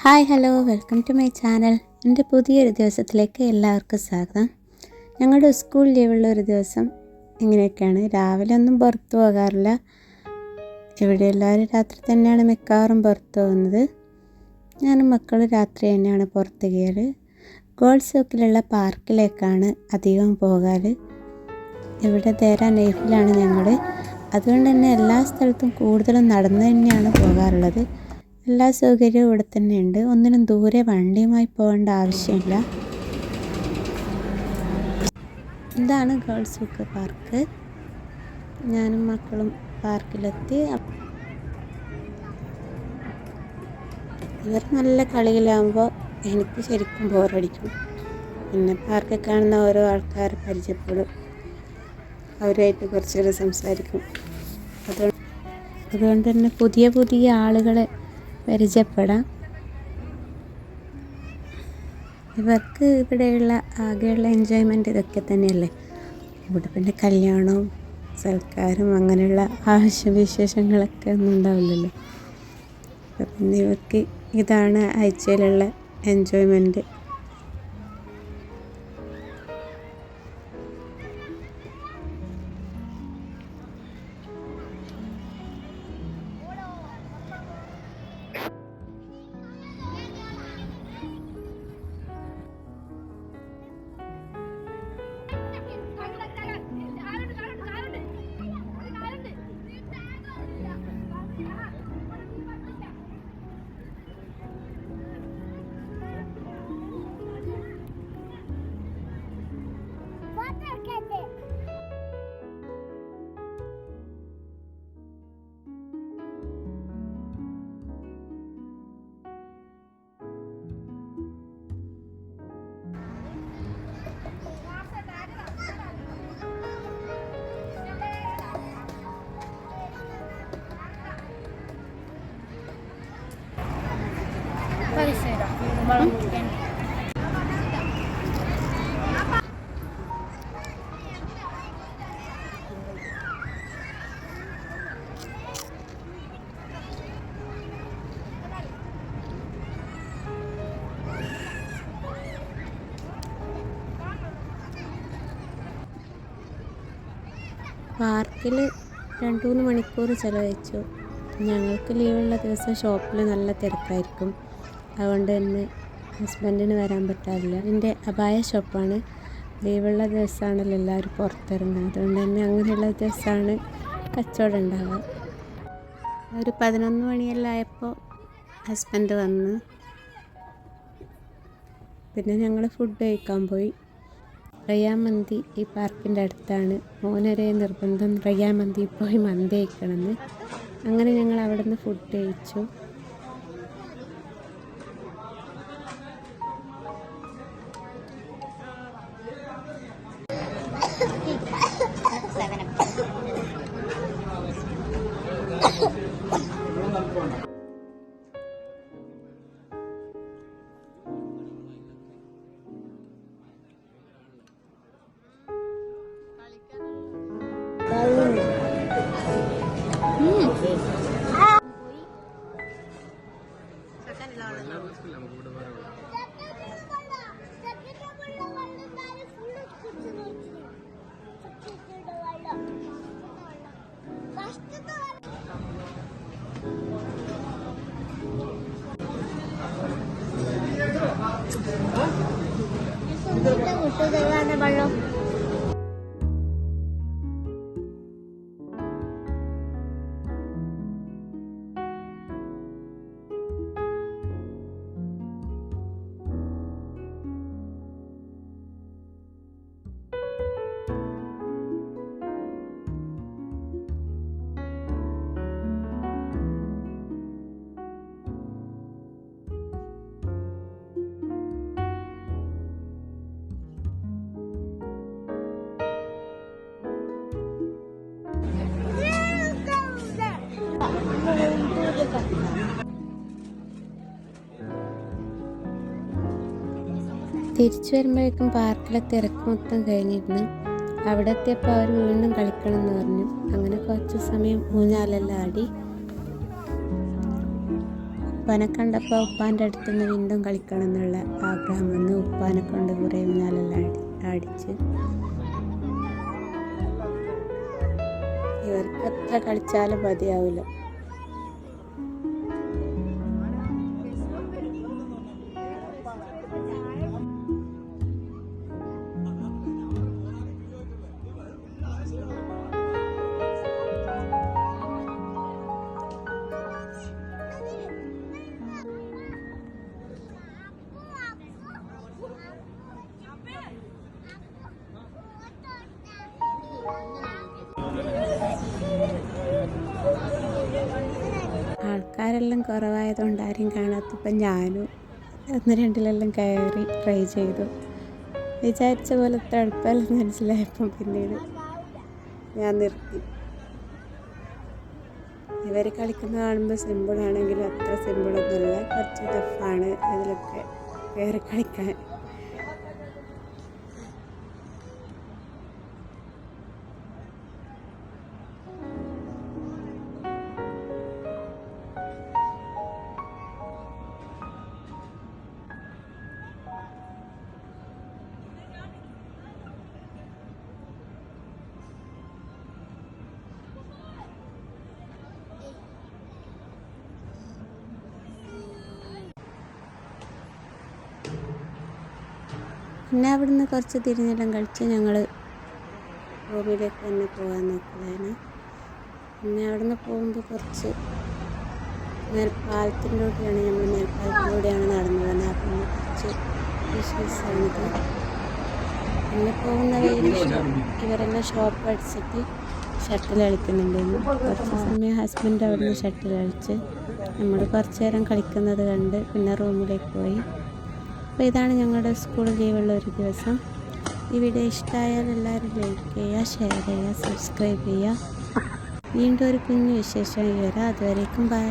Hi hello welcome to my channel. എൻ്റെ പുതിയൊരു ദിവസത്തിലേക്ക് എല്ലാവർക്കും സ്വാഗതം. ഞങ്ങളുടെ സ്കൂൾ ലീവുള്ള ഒരു ദിവസം ഇങ്ങനെയൊക്കെയാണ്. രാവിലെ ഒന്നും പുറത്തു പോകാറില്ല. ഇവിടെ എല്ലാവരും രാത്രി തന്നെയാണ് മിക്കവാറും പുറത്തു പോകുന്നത്. ഞാനും മക്കളും രാത്രി തന്നെയാണ് പുറത്ത് കയറി. ഗോൾഡ് സോക്കിലുള്ള പാർക്കിലേക്കാണ് അധികം പോകാറ്. ഇവിടെ ദേരാ നൈഫിലാണ് ഞങ്ങൾ. അതുകൊണ്ട് തന്നെ എല്ലാ സ്ഥലത്തും കൂടുതലും നടന്നു തന്നെയാണ് പോകാറുള്ളത്. എല്ലാ സൗകര്യവും ഇവിടെ തന്നെയുണ്ട്. ഒന്നിനും ദൂരെ വണ്ടിയുമായി പോകേണ്ട ആവശ്യമില്ല. ഇതാണ് ഗേൾസ് സോക്ക് പാർക്ക്. ഞാനും മക്കളും പാർക്കിലെത്തി. ഇവർ നല്ല കളിയിലാകുമ്പോൾ എനിക്ക് ശരിക്കും ബോറടിക്കും. പിന്നെ പാർക്കിൽ കാണുന്ന ഓരോ ആൾക്കാർ പരിചയപ്പെടും. അവരുമായിട്ട് കുറച്ചേരം സംസാരിക്കും. അതുകൊണ്ട് തന്നെ പുതിയ പുതിയ ആളുകളെ പരിചയപ്പെടാം. ഇവർക്ക് ഇവിടെയുള്ള ആകെയുള്ള എൻജോയ്മെൻറ്റ് ഇതൊക്കെ തന്നെയല്ലേ. ഇവിടെ പിന്നെ കല്യാണവും സൽക്കാരും അങ്ങനെയുള്ള ആവശ്യവിശേഷങ്ങളൊക്കെ ഒന്നും ഉണ്ടാവില്ലല്ലോ. അപ്പം പിന്നെ ഇവർക്ക് ഇതാണ് ആഴ്ചയിലുള്ള എൻജോയ്മെൻറ്റ്. പാർക്കിൽ 2-3 മണിക്കൂർ ചിലവഴിച്ചു. ഞങ്ങൾക്ക് ലീവുള്ള ദിവസം ഷോപ്പിൽ നല്ല തിരക്കായിരിക്കും. അതുകൊണ്ട് തന്നെ ഹസ്ബൻഡിന് വരാൻ പറ്റാറില്ല. എൻ്റെ അബായ ഷോപ്പാണ്. ലീവുള്ള ദിവസമാണല്ലോ എല്ലാവരും പുറത്തിറങ്ങുക. അതുകൊണ്ട് തന്നെ അങ്ങനെയുള്ള ദിവസമാണ് കച്ചവടം ഉണ്ടാവുക. ഒരു 11 മണിയെല്ലാം ആയപ്പോൾ ഹസ്ബൻഡ് വന്ന് പിന്നെ ഞങ്ങൾ ഫുഡ് കഴിക്കാൻ പോയി. റയ്യാൻ മന്തി ഈ പാർക്കിൻ്റെ അടുത്താണ്. മോനൊരേ നിർബന്ധം റയ്യാൻ മന്തി പോയി മന്തി കഴിക്കണമെന്ന്. അങ്ങനെ ഞങ്ങൾ അവിടെ നിന്ന് ഫുഡ് കഴിച്ചു. തിരിച്ചു വരുമ്പോഴേക്കും പാർക്കിലെ തിരക്ക് മൊത്തം കഴിഞ്ഞിരുന്നു. അവിടെ എത്തിയപ്പോൾ അവർ വീണ്ടും കളിക്കണം എന്ന് പറഞ്ഞു. അങ്ങനെ കുറച്ച് സമയം ഊഞ്ഞാലെല്ലാം ആടി. ഉപ്പാനെ കണ്ടപ്പോൾ ഉപ്പാൻ്റെ അടുത്തുനിന്ന് വീണ്ടും കളിക്കണം എന്നുള്ള ആഗ്രഹം വന്ന് ഉപ്പാനെ കൊണ്ട് കുറേ ഊഞ്ഞാലെല്ലാം അടിച്ച്. ഇവർക്ക് എത്ര കളിച്ചാലും മതിയാവില്ല. ആൾക്കാരെല്ലാം കുറവായതുകൊണ്ട് ആരും കാണാത്തപ്പം ഞാനും 1-2 കയറി ട്രൈ ചെയ്തു. വിചാരിച്ച പോലെ എളുപ്പമല്ല മനസ്സിലായപ്പം പിന്നീട് ഞാൻ നിർത്തി. ഇവർ കളിക്കുന്ന കാണുമ്പോൾ സിമ്പിളാണെങ്കിലും അത്ര സിമ്പിളൊന്നുമല്ല, കുറച്ച് ടഫാണ് അതിലൊക്കെ കയറി കളിക്കാൻ. പിന്നെ അവിടുന്ന് കുറച്ച് തിരിഞ്ഞെല്ലാം കളിച്ച് ഞങ്ങൾ റൂമിലേക്ക് തന്നെ പോകാൻ നോക്കുകയാണ്. പിന്നെ അവിടുന്ന് പോകുമ്പോൾ കുറച്ച് മേൽപ്പാലത്തിലൂടെയാണ്, നമ്മൾ മേൽപ്പാലത്തിലൂടെയാണ് നടന്നു പോകുന്നത്. അപ്പം കുറച്ച് വിഷ്വൽസാണിത്. പിന്നെ പോകുന്ന വഴിയിൽ ഇവരെല്ലാം ഷോപ്പ് അടിച്ചിട്ട് ഷട്ടിൽ കളിക്കുന്നുണ്ടായിരുന്നു. കുറച്ച് സമയം ഹസ്ബൻഡ് അവിടുന്ന് ഷട്ടിൽ കളിച്ച് നമ്മൾ കുറച്ച് നേരം കളിക്കുന്നത് കണ്ട് പിന്നെ റൂമിലേക്ക് പോയി. അപ്പോൾ ഇതാണ് ഞങ്ങളുടെ സ്കൂൾ ലീവുള്ള ഒരു ദിവസം. ഈ വീഡിയോ ഇഷ്ടമായാൽ എല്ലാവരും ലൈക്ക് ചെയ്യുക, ഷെയർ ചെയ്യുക, സബ്സ്ക്രൈബ് ചെയ്യുക. വീണ്ടും ഒരു കുഞ്ഞു വിശേഷമായി വരാം. അതുവരേക്കും ബൈ.